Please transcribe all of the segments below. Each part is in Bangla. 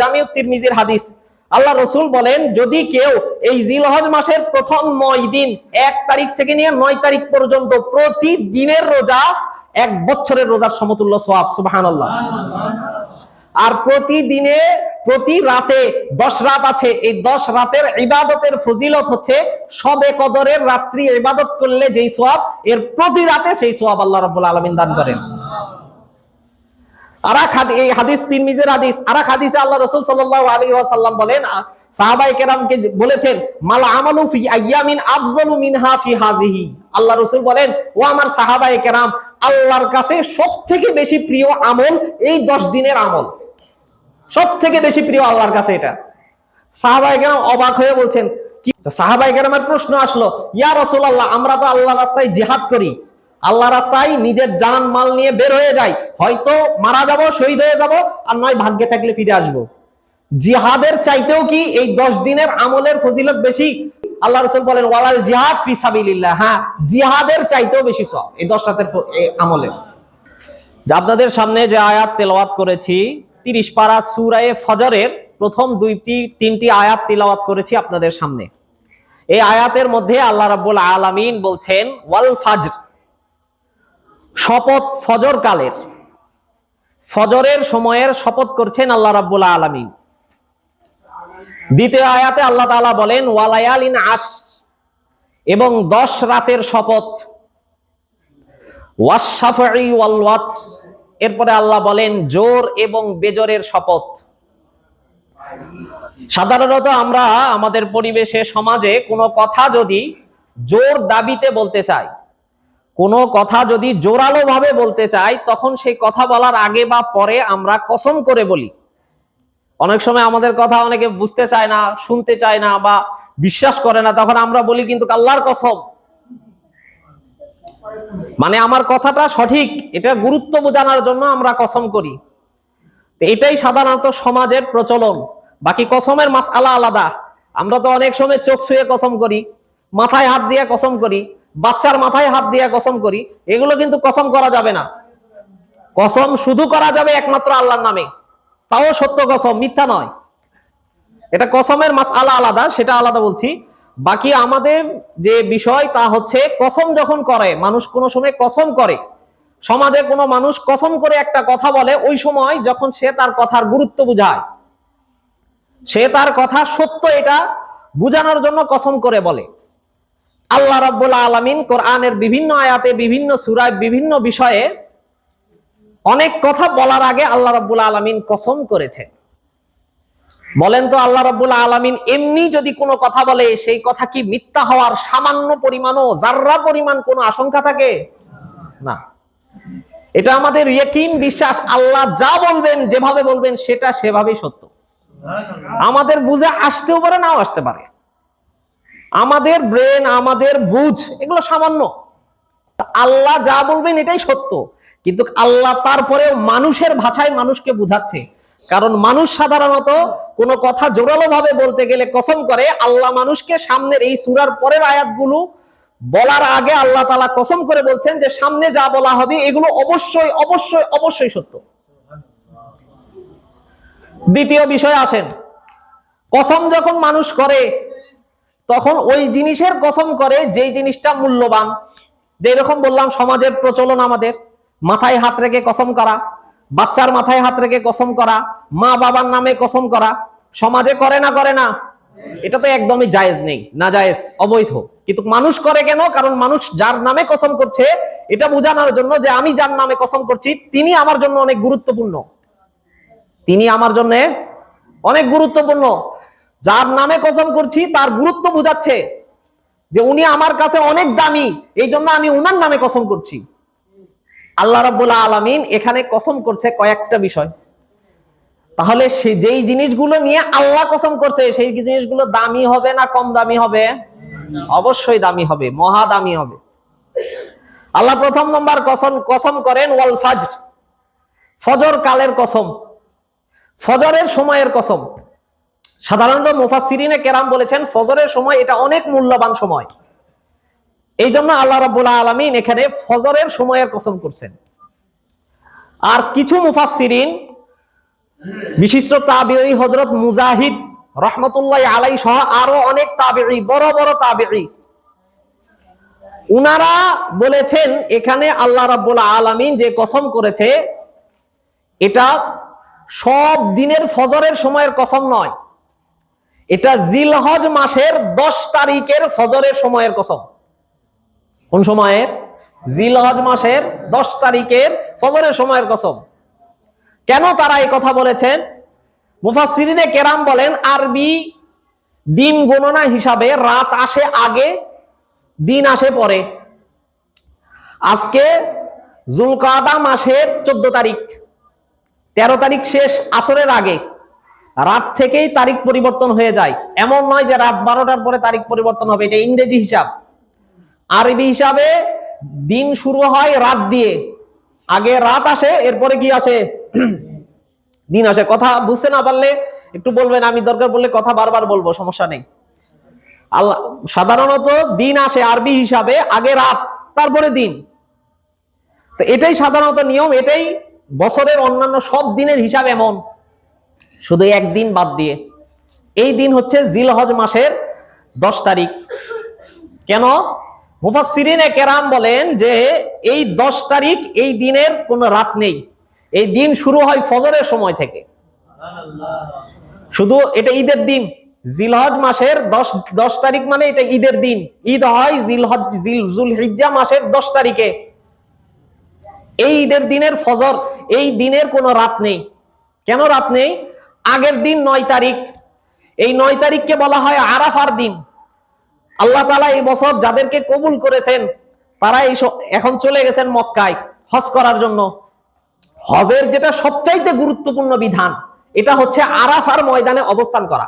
জামিউ তিরমিজির হাদিস, আল্লাহ রসুল বলেন যদি কেউ এই জিলহজ মাসের প্রথম 9 দিন 1 তারিখ থেকে নিয়ে 9 তারিখ পর্যন্ত প্রতিদিনের রোজা 1 বছরের রোজার সমতুল্য সওয়াব, সুবহানাল্লাহ। আর প্রতিদিনে প্রতি রাতে 10 রাত আছে, এই 10 রাতের ইবাদতের ফজিলত হচ্ছে শবে কদরের রাত্রি ইবাদত করলে যেই সওয়াব, এর প্রতি রাতে সেই সওয়াব আল্লাহ রাব্বুল আলামিন দান করেন। এই হাদিস তিরমিজির হাদিস। আরেক হাদিসে আল্লাহ রাসূল সাল্লাল্লাহু আলাইহি ওয়াসাল্লাম বলেন, সাহাবায়ে কেরামকে বলেছেন, মাল আমালু ফি আইয়ামিন আফজালু মিনহা ফি হাযিহি। আল্লাহ রাসূল বলেন, ও আমার সাহাবায়ে কেরাম, আল্লাহর কাছে সবথেকে বেশি প্রিয় আমল এই 10 দিনের আমল, সবথেকে বেশি প্রিয় আল্লাহর কাছে এটা। সাহাবায়ে কেরাম অবাক হয়ে বলছেন, কি? সাহাবায়ে কেরামের প্রশ্ন আসলো, ইয়া রাসূলুল্লাহ, আমরা তো আল্লাহর রাস্তায় জিহাদ করি, আল্লাহর রাস্তায় নিজের জান মাল নিয়ে বের হয়ে যাই, হয়তো মারা যাব, শহীদ হয়ে যাব, আর নয় ভাগ্যে থাকলে ফিরে আসব। জিহাদের চাইতেও কি এই 10 দিনের আমলের ফজিলত বেশি? আল্লাহ রাসূল বলেন, ওয়ালাল জিহাদ ফি সাবিলিল্লাহ, হ্যাঁ, জিহাদের চাইতেও বেশি সওয়াব এই 10 রাতের আমলের। আপনাদের সামনে যে আয়াত তেলাওয়াত করেছি, 30 পারা সূরা ফজরের প্রথম 2-3টি আয়াত তেলাওয়াত করেছি আপনাদের সামনে। এই আয়াতের মধ্যে আল্লাহ রাব্বুল আলামিন বলছেন, ওয়াল ফাজর, শপথ ফজর কালের, ফজরের সময়ের শপথ করছেন আল্লাহ রাব্বুল আলামিন। দ্বিতীয় আয়াতে আল্লাহ তাআলা বলেন, ওয়ালায়ালিন আশ, এবং 10 রাতের শপথ, ওয়াশ-শাফঈ ওয়াল ওয়াতর, এরপরে আল্লাহ বলেন জোর এবং বেজোরের শপথ। সাধারণত আমরা আমাদের পরিবেশে, সমাজে কোনো কথা যদি জোর দাবিতে বলতে চাই, কোনো কথা যদি জোরালো ভাবে বলতে চাই, তখন সেই কথা বলার আগে বা পরে আমরা কসম করে বলি। অনেক সময় আমাদের কথা অনেকে বুঝতে চায় না, শুনতে চায় না বা বিশ্বাস করে না, তখন আমরা বলি কিন্তু আল্লাহর কসম, মানে আমার কথাটা সঠিক, এটা গুরুত্ব বোঝানোর জন্য আমরা কসম করি। এটাই সাধারণত সমাজের প্রচলন। বাকি কসমের মাসআলা আলাদা। আমরা তো অনেক সময় চোখ ছুঁয়ে কসম করি, মাথায় হাত দিয়ে কসম করি, বাচ্চার মাথায় হাত দিয়ে কসম করি, এগুলো কিন্তু কসম করা যাবে না। কসম শুধু করা যাবে একমাত্র আল্লাহর নামে, তাও সত্য কসম, মিথ্যা নয়। এটা কসমের মাসআলা আলাদা, সেটা আলাদা বলছি। বাকি আমাদের যে বিষয় তা হচ্ছে, কসম যখন করে মানুষ, কোনো সময় কসম করে, সমাজে কোনো মানুষ কসম করে একটা কথা বলে, ওই সময় যখন সে তার কথার গুরুত্ব বুঝায়, সে তার কথা সত্য এটা বুঝানোর জন্য কসম করে বলে। আল্লাহ রাব্বুল আলামিন কোরআনের বিভিন্ন আয়াতে, বিভিন্ন সূরায়, বিভিন্ন বিষয়ে অনেক কথা বলার আগে আল্লাহ রাব্বুল আলামিন কসম করেছেন। বলেন তো, আল্লাহ রাব্বুল আলামিন এমনি যদি কোনো কথা বলে, সেই কথা কি মিথ্যা হওয়ার সামান্য পরিমাণও, যাররা পরিমাণ কোনো আশঙ্কা থাকে? না। এটা আমাদের ইয়াকিন, বিশ্বাস, আল্লাহ যা বলবেন, যেভাবে বলবেন, সেটা সেভাবেই সত্য। আমাদের বুঝে আসতেও পারে, নাও আসতে পারে, আমাদের ব্রেন, আমাদের বুঝ, এগুলো সামান্য। আল্লাহ যা বলবেন এটাই সত্য, কিন্তু আল্লাহ তারপরেও মানুষের ভাষায় মানুষকে বুঝাচ্ছে। কারণ মানুষ সাধারণত কোনো কথা জোরালো ভাবে বলতে গেলে কসম করে। আল্লাহ মানুষকে সামনের এই সূরার পরের আয়াতগুলো বলার আগে আল্লাহ তাআলা কসম করে বলছেন যে সামনে যা বলা হবে এগুলো অবশ্যই অবশ্যই অবশ্যই সত্য। দ্বিতীয় বিষয় আসেন, কসম যখন মানুষ করে, তখন ওই জিনিসের কসম করে যেই জিনিসটা মূল্যবান। যেরকম বললাম, সমাজের প্রচলন আমাদের মাথায় হাত রেখে কসম করা, বাচ্চার মাথায় হাত রেখে কসম করা, মা বাবার নামে কসম করা, সমাজে করে না? করে না? এটা তো একদমই জায়েজ নেই, নাজায়েজ, অবৈধ। কিন্তু মানুষ করে কেন? কারণ মানুষ যার নামে কসম করছে, এটা বোঝানোর জন্য যে আমি যার নামে কসম করছি তিনি আমার জন্য অনেক গুরুত্বপূর্ণ, তিনি আমার জন্য অনেক গুরুত্বপূর্ণ। যার নামে কসম করছি তার গুরুত্ব বোঝাচ্ছে যে উনি আমার কাছে অনেক দামি, এই জন্য আমি উনার নামে কসম করছি। আল্লাহ রাব্বুল আলামিন এখানে কসম করছে কয়েকটা বিষয়। তাহলে সেই যেই জিনিসগুলো নিয়ে আল্লাহ কসম করছে, সেই জিনিসগুলো দামি হবে না কম দামি হবে? অবশ্যই দামি হবে, মহা দামি হবে। আল্লাহ প্রথম নম্বর কসম করেন ওয়াল ফাজর, ফজর কালের কসম, ফজরের সময়ের কসম। সাধারণত মুফাসসিরিনে কেরাম বলেছেন ফজরের সময় এটা অনেক মূল্যবান সময়, এই জন্য আল্লাহ রাব্বুল আলামিন এখানে ফজরের সময়ের কসম করছেন। আর কিছু মুফাসসিরিন বিশিষ্ট তাবিঈ হযরত মুজাহিদ রাহমাতুল্লাহি আলাইহি সহ আরো অনেক তাবিঈ, বড় বড় তাবিঈ, উনারা বলেছেন এখানে আল্লাহ রাব্বুল আলামিন যে কসম করেছে এটা সব দিনের ফজরের সময়ের কসম নয়, এটা জিলহজ মাসের 10 তারিখের ফজরের সময়ের কসম। কোন সময়ের? জিলহজ মাসের 10 তারিখের ফজরের সময়ের কসম। কেন তারা এই কথা বলেছেন? মুফাসসিরিনে কেরাম বলেন আরবি দিন গণনা হিসাবে রাত আসে আগে, দিন আসে পরে। আজকে যুলকাদা মাসের 14 তারিখ, 13 তারিখ শেষ আসরের আগে, রাত থেকেই তারিখ পরিবর্তন হয়ে যায়। এমন নয় যে রাত 12টার পরে তারিখ পরিবর্তন হবে, এটা ইংরেজি হিসাব। আরবি হিসাবে দিন শুরু হয় রাত দিয়ে, আগে রাত আসে, এরপরে কি আসে? দিন আসে। কথা বুঝতে না পারলে একটু বলবেন, আমি দরকার পড়লে কথা বারবার বলবো, সমস্যা নেই। আল্লাহ সাধারণত দিন আসে আরবি হিসাবে আগে রাত, তারপরে দিন। তো এটাই সাধারণত নিয়ম, এটাই বছরের অন্যান্য সব দিনের হিসাব এমন, শুধু একদিন বাদ দিয়ে। এই দিন হচ্ছে জিলহজ মাসের 10 তারিখ। কেন? মুফাসসিরিনে কেরাম বলেন যে এই 10 তারিখ, এই দিনের কোনো রাত নেই, এই দিন শুরু হয় ফজরের সময় থেকে। শুধু এটা ঈদের দিন, জিলহজ মাসের 10 তারিখ মানে এটা ঈদের দিন। ঈদ হয় যুলহিজ্জা মাসের 10 তারিখে। এই ঈদের দিনের ফজর, এই দিনের কোনো রাত নেই। কেন রাত নেই? আগের দিন 9 তারিখ, এই 9 তারিখকে বলা হয় আরাফার দিন। আল্লাহ তাআলা এই বছর যাদেরকে কবুল করেছেন তারা এখন চলে গেছেন মক্কায় হজ করার জন্য। হজের যেটা সবচাইতে গুরুত্বপূর্ণ বিধান, এটা হচ্ছে আরাফার ময়দানে অবস্থান করা।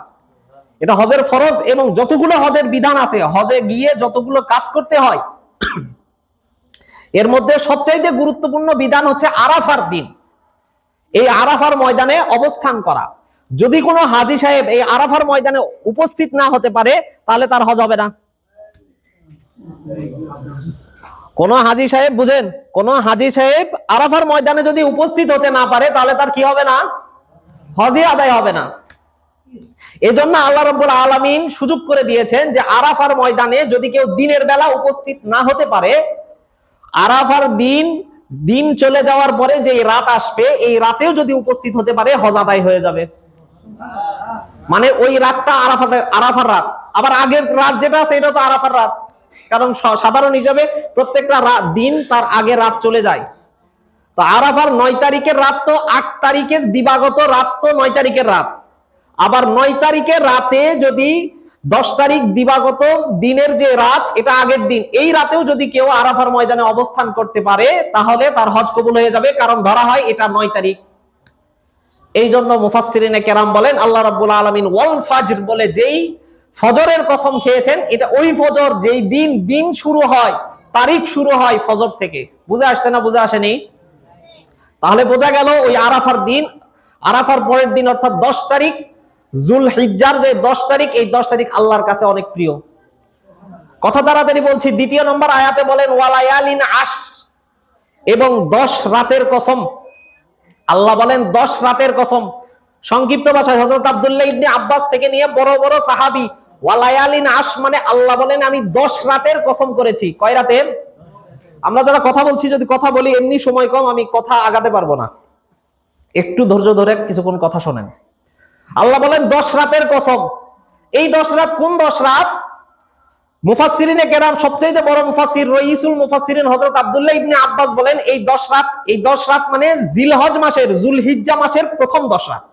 এটা হজের ফরজ, এবং যতগুলো হজের বিধান আছে, হজে গিয়ে যতগুলো কাজ করতে হয়, এর মধ্যে সবচাইতে গুরুত্বপূর্ণ বিধান হচ্ছে আরাফার দিন এই আরাফার ময়দানে অবস্থান করা। যদি কোনো হাজী সাহেব এই আরাফার ময়দানে উপস্থিত না হতে পারে, তাহলে তার হজ হবে না। কোন হাজী সাহেব, বুঝেন, কোন হাজী সাহেব আরাফার ময়দানে যদি উপস্থিত হতে না পারে, তাহলে তার কি হবে না? হজই আদায় হবে না। এজন্য আল্লাহ রাব্বুল আলামিন সুযোগ করে দিয়েছেন যে আরাফার ময়দানে যদি কেউ দিনের বেলা উপস্থিত না হতে পারে, আরাফার দিন চলে যাওয়ার পরে যে রাত আসবে, এই রাতেও যদি উপস্থিত হতে পারে, হজ আদায় হয়ে যাবে। মানে ওই রাতটা আরাফার রাত। আবার আগের রাত যেটা আছে, এটা তো আরাফার রাত, কারণ সাধারণ হিসাবে প্রত্যেকটা দিন তার আগে রাত চলে যায়। তো আরাফার 9 তারিখের রাত তো 8 তারিখের দিবাগত রাত তো 9 তারিখের রাত। আবার 9 তারিখের রাতে যদি 10 তারিখ দিবাগত দিনের যে রাত, এটা আগের দিন, এই রাতেও যদি কেউ আরাফার ময়দানে অবস্থান করতে পারে, তাহলে তার হজ কবুল হয়ে যাবে, কারণ ধরা হয় এটা 9 তারিখ। এই জন্য মুফাসসিরিনে কেরাম বলেন আল্লাহ রাব্বুল আলামিন ওয়াল ফাজর বলে যেই ফজরের কসম খেয়েছেন, এটা ওই ফজর যেই দিন শুরু হয়, তারিখ শুরু হয় ফজর থেকে। বুঝে আসছে না? বুঝে আসেনি? তাহলে বোঝা গেল ওই আরাফার দিন, আরাফার পরের দিন অর্থাৎ 10 তারিখ যুলহিজ্জার যে 10 তারিখ, এই 10 তারিখ আল্লাহর কাছে অনেক প্রিয়। কথা তাড়াতাড়ি বলছি। 2 নম্বর আয়াতে বলেন ওয়ালায়ালিন আশ, এবং 10 রাতের কসম। আল্লাহ বলেন 10 রাতের কসম। সংক্ষিপ্ত ভাষায় হযরত আব্দুল্লাহ ইবনে আব্বাস থেকে নিয়ে বড় বড় সাহাবী, ওয়ালায়ালিন আশ মানে আল্লাহ বলেন আমি 10 রাতের কসম করেছি। কয় রাতের? আমরা যারা কথা বলছি, যদি কথা বলি, এমনি সময় কম, আমি কথা আগাতে পারবো না, একটু ধৈর্য ধরে কিছুক্ষণ কথা শোনেন। আল্লাহ বলেন 10 রাতের কসম। এই 10 রাত কোন 10 রাত? মুফাসসিরিনে কেরাম, সবচেয়ে বড় মুফাসসির, রাইসুল মুফাসসিরিন হযরত আব্দুল্লাহ ইবনে আব্বাস বলেন এই 10 রাত, এই 10 রাত মানে জিলহজ মাসের, যুলহিজ্জা মাসের প্রথম 10 রাত।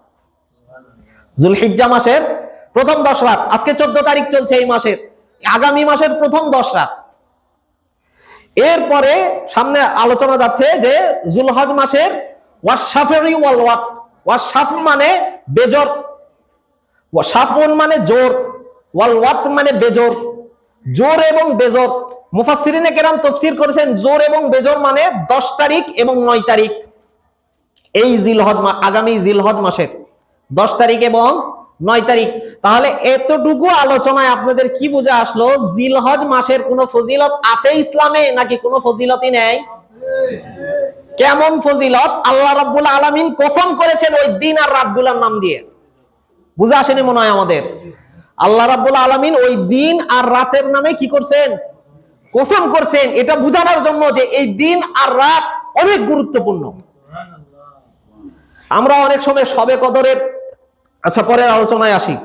যুলহিজ্জা মাসের প্রথম 10 রাত, আজকে 14 তারিখ চলছে এই মাসের, আগামী মাসের প্রথম 10 রাত। এরপরে সামনে আলোচনা যাচ্ছে যে যুলহজ মাসের ওয়াশাফরি ওয়াল ওয়াত। ওয়াশাফ মানে বেজর, ওয়াশাফুন মানে জোর, ওয়াল ওয়াত মানে বেজর, জোর এবং বেজর। মুফাসসিরিনে কেরাম তাফসীর করেছেন জোর এবং বেজর মানে 10 তারিখ এবং 9 তারিখ এই জিলহজ, আগামী জিলহজ মাসের 10 তারিখ এবং 9 তারিখ। তাহলে এতটুকু আলোচনায় আপনাদের কি বুঝে আসলো? জিলহজ মাসের কোনো ফজিলত আছে ইসলামে, নাকি কোনো ফজিলতই নেই? কেমন ফজিলত, আল্লাহ রাব্বুল আলামিন কসম করেছেন ওই দিন আর রাতগুলোর নাম দিয়ে। বুঝে আসেনি মনে হয় আমাদের? আল্লাহ রাব্বুল আলামিন ওই দিন আর রাতের নামে কি করছেন? কসম করছেন। এটা বোঝানোর জন্য যে এই দিন আর রাত অনেক গুরুত্বপূর্ণ। আমরা অনেক সময় শবে কদরের, আচ্ছা পরের আলোচনায় আসি।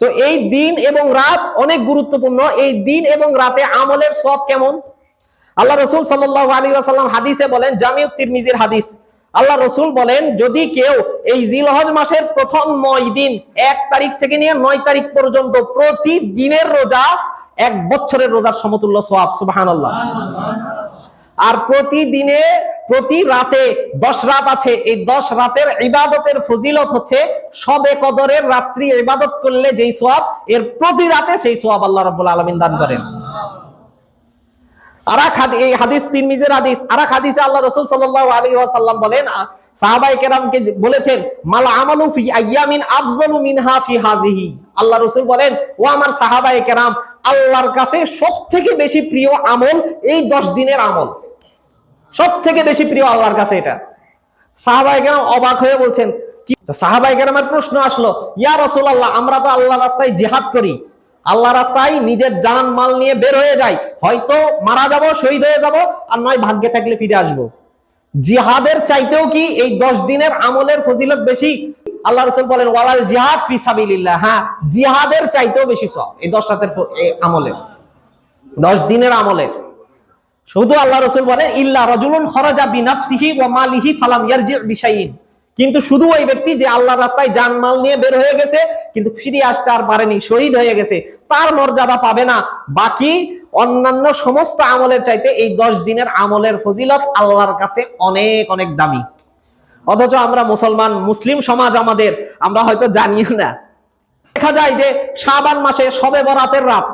তো এই দিন এবং রাত অনেক গুরুত্বপূর্ণ। এই দিন এবং রাতে আমলের সওয়াব কেমন? আল্লাহ রাসূল সাল্লাল্লাহু আলাইহি ওয়াসাল্লাম হাদিসে বলেন, জামিউ তিরমিজির হাদিস, আল্লাহ রাসূল বলেন, যদি কেউ এই জিলহজ মাসের প্রথম 9 দিন 1 তারিখ থেকে নিয়ে 9 তারিখ পর্যন্ত প্রতিদিনের রোজা 1 বছরের রোজার সমতুল্য সওয়াব, সুবহানাল্লাহ। আর প্রতিদিনে প্রতি রাতে 10 রাত আছে, এই 10 রাতের ইবাদতের ফজিলত হচ্ছে শবে কদরের রাত্রি ইবাদত করলে যেই সওয়াব, এর প্রতি রাতে সেই সওয়াব আল্লাহ রাব্বুল আলামিন দান করেন। এই হাদিস তিরমিজির হাদিস। আরেক হাদিসে আল্লাহ রাসূল সাল্লাল্লাহু আলাইহি ওয়াসাল্লাম বলেন, সাহাবায়ে কেরামকে বলেছেন, মাল আমালু ফি আইয়ামিন আফজালু মিনহা ফি হাযিহি। আল্লাহ রাসূল বলেন, ও আমার সাহাবায়ে কেরাম, আল্লাহর কাছে সবথেকে বেশি প্রিয় আমল এই 10 দিনের আমল। সবথেকে বেশি প্রিয় আল্লাহর কাছে এটা। সাহাবায়ে কেরাম অবাক হয়ে বলছেন, কি? সাহাবায়ে কেরামের প্রশ্ন আসলো, ইয়া রাসূলুল্লাহ, আমরা তো আল্লাহর রাস্তায় জিহাদ করি, আল্লাহর রাস্তায় নিজের জান মাল নিয়ে বের হয়ে যাই, হয়তো মারা যাব, শহীদ হয়ে যাব, আর নয় ভাগ্যে থাকলে ফিরে আসব। জিহাদের চাইতেও কি এই 10 দিনের আমলের ফজিলত বেশি? আল্লাহ রাসূল বলেন, ওয়ালাল জিহাদ ফি সাবিলিল্লাহ। হ্যাঁ, জিহাদের চাইতেও বেশি সওয়াব এই 10 রাতের আমলের, 10 দিনের আমলের। শুধু আল্লাহ রাসূল বলেন, ইল্লা রাজুলুন খরাজা বিনাফসিহি ওয়া মালিহি ফালাম ইয়ারজি বিশাইইন। কিন্তু শুধু ওই ব্যক্তি যে আল্লাহর রাস্তায় জানমাল নিয়ে বের হয়ে গেছে কিন্তু ফিরে আসতে আর পারেনি, শহীদ হয়ে গেছে, তার মর্যাদা পাবে না। বাকি অন্যান্য সমস্ত আমলের চাইতে এই 10 দিনের আমলের ফজিলত আল্লাহর কাছে অনেক অনেক দামি। অথচ আমরা মুসলমান, মুসলিম সমাজ আমাদের, আমরা হয়তো জানিও না। দেখা যায় যে শাবান মাসে শবে বরাতের রাত,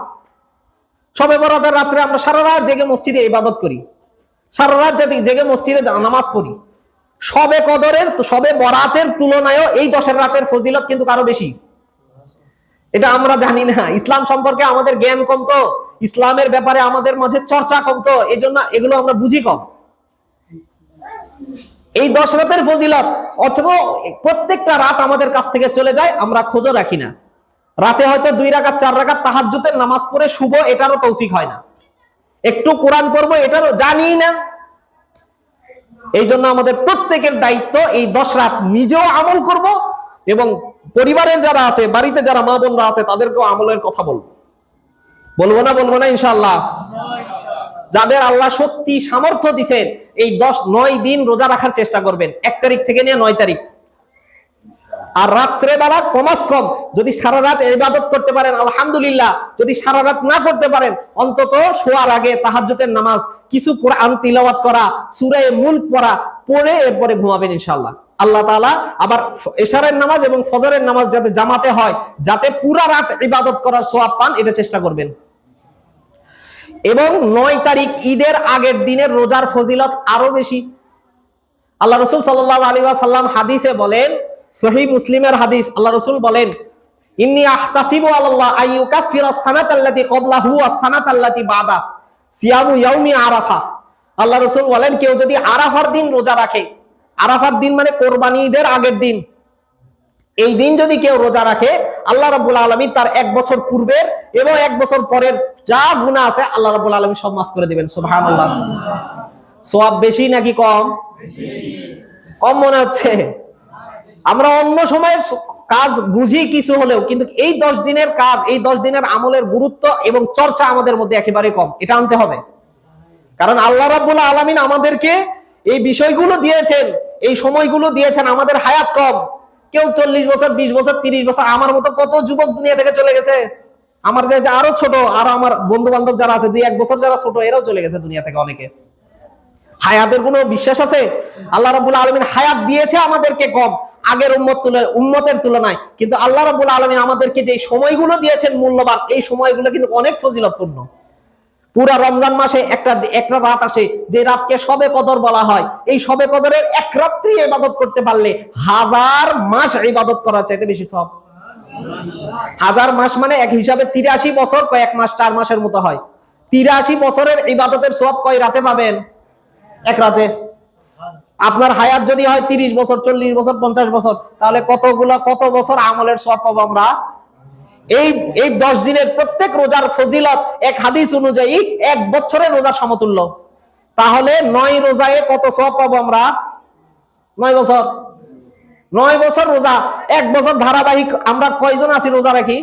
শবে বরাতের রাত্রে আমরা সারা রাত জেগে মসজিদে ইবাদত করি, সারা রাত জেগে মসজিদে নামাজ পড়ি। শবে কদরের, শবে বরাতের তুলনায়ও এই 10 রাতের ফজিলত কিন্তু আরো বেশি। এটা আমরা জানি না। ইসলাম সম্পর্কে আমাদের জ্ঞান কম, তো ইসলামের ব্যাপারে আমাদের মাঝে চর্চা কম, তো এই জন্য এগুলো আমরা বুঝি কম। এই 10 রাতের ফজিলত অথচ প্রত্যেকটা রাত আমাদের কাছ থেকে চলে যায়, আমরা খোঁজও রাখি না। রাতে হয়তো 2 রাকাত 4 রাকাত তাহাজ্জুদের নামাজ পড়ে শুভ, এটারও তৌফিক হয় না। একটু কোরআন পড়বো, এটারও জানি না। এই জন্য আমাদের প্রত্যেকের দায়িত্ব এই 10 রাত নিজেও আমল করব এবং পরিবারের যারা আছে, বাড়িতে যারা মা বোনরা আছে, তাদেরকেও আমলের কথা বলবো। বলবো না ইনশাআল্লাহ? যাদের আল্লাহ সত্যি সামর্থ্য দিয়েছেন, এই 9 দিন রোজা রাখার চেষ্টা করবেন, 1 তারিখ থেকে নিয়ে 9 তারিখ। আর রাত্রে বেলা কমাস কম যদি সারা রাত ইবাদত করতে পারেন আলহামদুলিল্লাহ, যদি সারা রাত না করতে পারেন অন্তত শোয়ার আগে তাহাজ্জুদের নামাজ, কিছু কোরআন তিলাওয়াত করা, সূরা মুলক পড়ে এরপরে ঘুমাবেন ইনশাআল্লাহ। আল্লাহ তাআলা আবার এশারের নামাজ এবং ফজরের নামাজ যাতে জামাতে হয়, যাতে পুরা রাত ইবাদত করার সওয়াব পান, এটা চেষ্টা করবেন। এবং 9 তারিখ ঈদের আগের দিনের রোজার ফজিলত আরো বেশি। আল্লাহ রাসূল সাল্লাল্লাহু আলাইহি ওয়াসাল্লাম হাদিসে বলেন, সহিহ মুসলিমের হাদিস, আল্লাহ রাসূল বলেন, ইন্নী আহতাসিবু আলাল্লাহ আইয়ুকাফিরাস সানাতাল্লাতী ক্বাবলাহু ওয়াস সানাতাল্লাতী বাদা সিয়ামু ইয়াউমি আরাফা। আল্লাহ রাসূল বলেন, কেউ যদি আরাফার দিন রোজা রাখে, আরাফার দিন মানে কোরবানি ঈদের আগের দিন, এই দিন যদি কেউ রোজা রাখে, আল্লাহ রাব্বুল আলামিন তার 1 বছর পূর্বের এবং 1 বছর পরের যা গুনাহ আছে আল্লাহ রাব্বুল আলামিন সব মাফ করে দিবেন। সুবহানাল্লাহ। সওয়াব বেশি নাকি কম? কম মনে হচ্ছে। আমরা অন্য সময়ের কাজ বুঝি কিছু হলেও, কিন্তু এই 10 দিনের কাজ, এই 10 দিনের আমলের গুরুত্ব এবং চর্চা আমাদের মধ্যে একেবারে কম। এটা আনতে হবে, কারণ আল্লাহ রাব্বুল আলামিন আমাদেরকে এই বিষয়গুলো দিয়েছেন, এই সময়গুলো দিয়েছেন। আমাদের হায়াত কম, কেউ 40 বছর, 20 বছর, 30 বছর, আমার মতো কত যুবক দুনিয়া থেকে চলে গেছে, আমার যে আরো ছোট, আর আমার বন্ধু বান্ধব যারা আছে 2-1 বছর যারা ছোট, এরাও চলে গেছে দুনিয়া থেকে অনেকে। হায়াতের কোনো বিশ্বাস আছে? আল্লাহ রাব্বুল আলামিন হায়াত দিয়েছে আমাদেরকে কম, আগের উম্মতের তুলনায়, কিন্তু আল্লাহ রাব্বুল আলামিন আমাদেরকে যে সময়গুলো দিয়েছেন মূল্যবান, এই সময়গুলো কিন্তু অনেক ফজিলতপূর্ণ। পুরা রমজান মাসে একটা রাত আসে যে রাতকে শবে কদর বলা হয়। এই শবে কদরের 1 রাত্রি ইবাদত করতে পারলে 1000 মাস ইবাদত করার চাইতে বেশি সওয়াব। 1000 মাস মানে এক হিসাবে 83 বছর কয়েক মাস 4 মাসের মতো হয়। 83 বছরের ইবাদতের সওয়াব কয় রাতে পাবেন? 1 রাতে। আপনার হায়াত যদি হয় 30 বছর, 40 বছর, 50 বছর, তাহলে কত বছর আমলের সওয়াব পাবো আমরা। এই 10 দিনের প্রত্যেক রোজার ফজিলত এক হাদিস অনুযায়ী 1 বছরের রোজার সমতুল্য। তাহলে 9 রোজায় কত সওয়াব পাবো আমরা? 9 বছর। 9 বছর রোজা, 1 বছর ধারাবাহিক আমরা কয়জন আছি রোজা রাখি?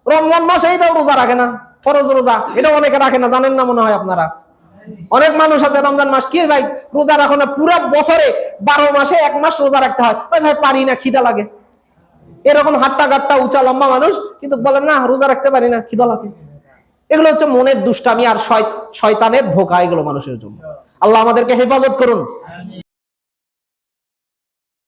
রমজান মাসে এটাও রোজা রাখে না, ফরজ রোজা এটা অনেকে রাখে না, জানেন না মনে হয় আপনারা। অনেক মানুষ আছে রমজান মাস কি ভাই রোজা রাখো না, পুরো বছরে 12 মাসে 1 মাস রোজা রাখতে হয়, ওই ভাই পারি না, খিদা লাগে। এরকম হাট্টা গাট্টা উঁচা লম্বা মানুষ কিন্তু বলেন না রোজা রাখতে পারি না, খিদা লাগে। এগুলো হচ্ছে মনের দুষ্টামি আর শয়তানের ধোঁকা, এগুলো মানুষের জন্য। আল্লাহ আমাদেরকে হেফাজত করুন।